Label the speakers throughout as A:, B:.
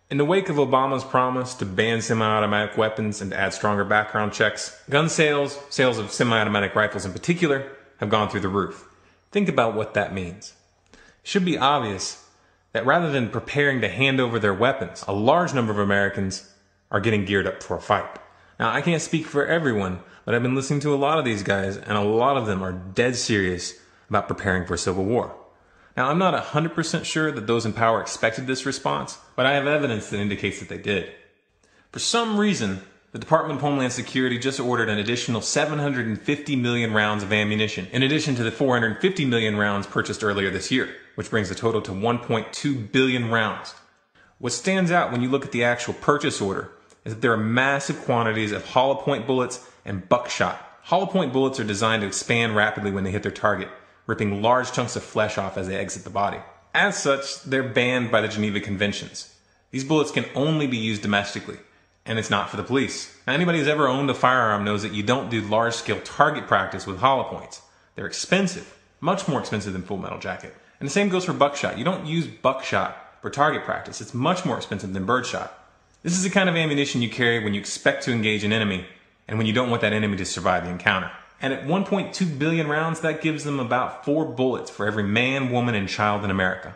A: In the wake of Obama's promise to ban semi-automatic weapons and to add stronger background checks, gun sales of semi-automatic rifles in particular, have gone through the roof. Think about what that means. It should be obvious that rather than preparing to hand over their weapons, a large number of Americans are getting geared up for a fight. Now, I can't speak for everyone, but I've been listening to a lot of these guys, and a lot of them are dead serious about preparing for a civil war. Now, I'm not 100% sure that those in power expected this response, but I have evidence that indicates that they did. For some reason, the Department of Homeland Security just ordered an additional 750 million rounds of ammunition, in addition to the 450 million rounds purchased earlier this year, which brings the total to 1.2 billion rounds. What stands out when you look at the actual purchase order is that there are massive quantities of hollow point bullets and buckshot. Hollow point bullets are designed to expand rapidly when they hit their target, ripping large chunks of flesh off as they exit the body. As such, they're banned by the Geneva Conventions. These bullets can only be used domestically, and it's not for the police. Now, anybody who's ever owned a firearm knows that you don't do large-scale target practice with hollow points. They're expensive, much more expensive than Full Metal Jacket. And the same goes for buckshot. You don't use buckshot for target practice. It's much more expensive than birdshot. This is the kind of ammunition you carry when you expect to engage an enemy and when you don't want that enemy to survive the encounter. And at 1.2 billion rounds, that gives them about 4 bullets for every man, woman, and child in America.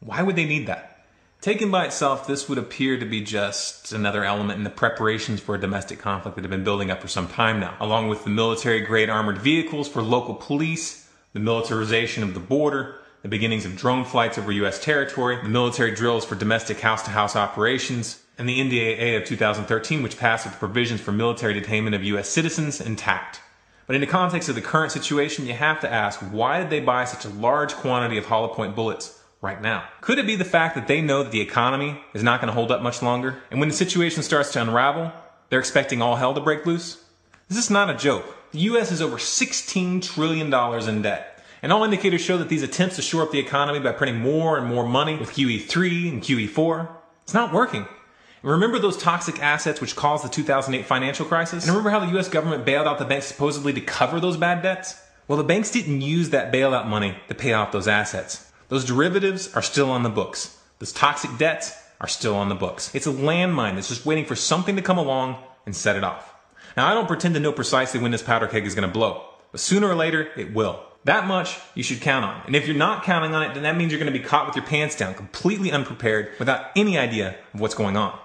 A: Why would they need that? Taken by itself, this would appear to be just another element in the preparations for a domestic conflict that have been building up for some time now, along with the military-grade armored vehicles for local police, the militarization of the border, the beginnings of drone flights over U.S. territory, the military drills for domestic house-to-house operations, and the NDAA of 2013, which passed with provisions for military detainment of U.S. citizens intact. But in the context of the current situation, you have to ask, why did they buy such a large quantity of hollow point bullets right now? Could it be the fact that they know that the economy is not going to hold up much longer, and when the situation starts to unravel, they're expecting all hell to break loose? This is not a joke. The U.S. is over $16 trillion in debt, and all indicators show that these attempts to shore up the economy by printing more and more money with QE3 and QE4, it's not working. Remember those toxic assets which caused the 2008 financial crisis? And remember how the U.S. government bailed out the banks supposedly to cover those bad debts? Well, the banks didn't use that bailout money to pay off those assets. Those derivatives are still on the books. Those toxic debts are still on the books. It's a landmine that's just waiting for something to come along and set it off. Now, I don't pretend to know precisely when this powder keg is going to blow, but sooner or later, it will. That much you should count on. And if you're not counting on it, then that means you're going to be caught with your pants down, completely unprepared, without any idea of what's going on.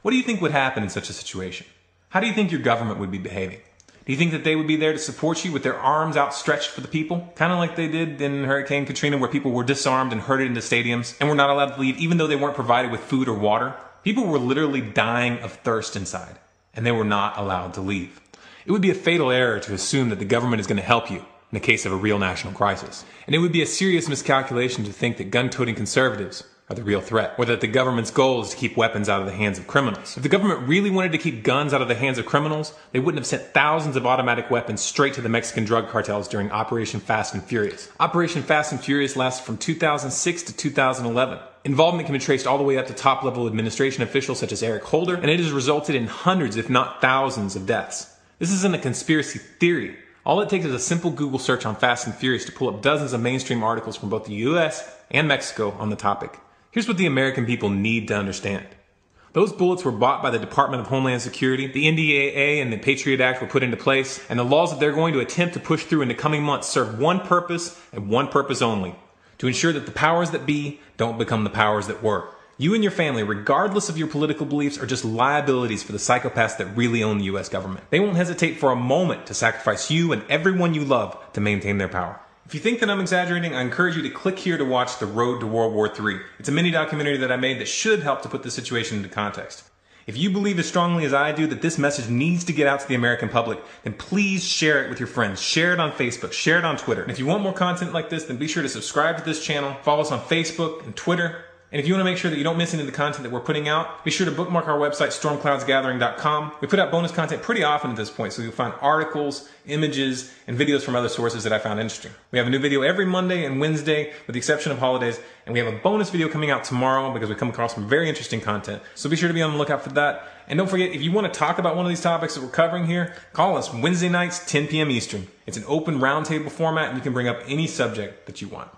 A: What do you think would happen in such a situation? How do you think your government would be behaving? Do you think that they would be there to support you with their arms outstretched for the people? Kind of like they did in Hurricane Katrina, where people were disarmed and herded into stadiums and were not allowed to leave even though they weren't provided with food or water? People were literally dying of thirst inside, and they were not allowed to leave. It would be a fatal error to assume that the government is going to help you in the case of a real national crisis. And it would be a serious miscalculation to think that gun-toting conservatives are the real threat, or that the government's goal is to keep weapons out of the hands of criminals. If the government really wanted to keep guns out of the hands of criminals, they wouldn't have sent thousands of automatic weapons straight to the Mexican drug cartels during Operation Fast and Furious. Operation Fast and Furious lasted from 2006 to 2011. Involvement can be traced all the way up to top-level administration officials such as Eric Holder, and it has resulted in hundreds, if not thousands, of deaths. This isn't a conspiracy theory. All it takes is a simple Google search on Fast and Furious to pull up dozens of mainstream articles from both the US and Mexico on the topic. Here's what the American people need to understand. Those bullets were bought by the Department of Homeland Security, the NDAA and the Patriot Act were put into place, and the laws that they're going to attempt to push through in the coming months serve one purpose and one purpose only: to ensure that the powers that be don't become the powers that were. You and your family, regardless of your political beliefs, are just liabilities for the psychopaths that really own the U.S. government. They won't hesitate for a moment to sacrifice you and everyone you love to maintain their power. If you think that I'm exaggerating, I encourage you to click here to watch The Road to World War III. It's a mini documentary that I made that should help to put the situation into context. If you believe as strongly as I do that this message needs to get out to the American public, then please share it with your friends. Share it on Facebook, share it on Twitter. And if you want more content like this, then be sure to subscribe to this channel, follow us on Facebook and Twitter. And if you want to make sure that you don't miss any of the content that we're putting out, be sure to bookmark our website, stormcloudsgathering.com. We put out bonus content pretty often at this point, so you'll find articles, images, and videos from other sources that I found interesting. We have a new video every Monday and Wednesday, with the exception of holidays, and we have a bonus video coming out tomorrow because we come across some very interesting content. So be sure to be on the lookout for that. And don't forget, if you want to talk about one of these topics that we're covering here, call us Wednesday nights, 10 p.m. Eastern. It's an open roundtable format, and you can bring up any subject that you want.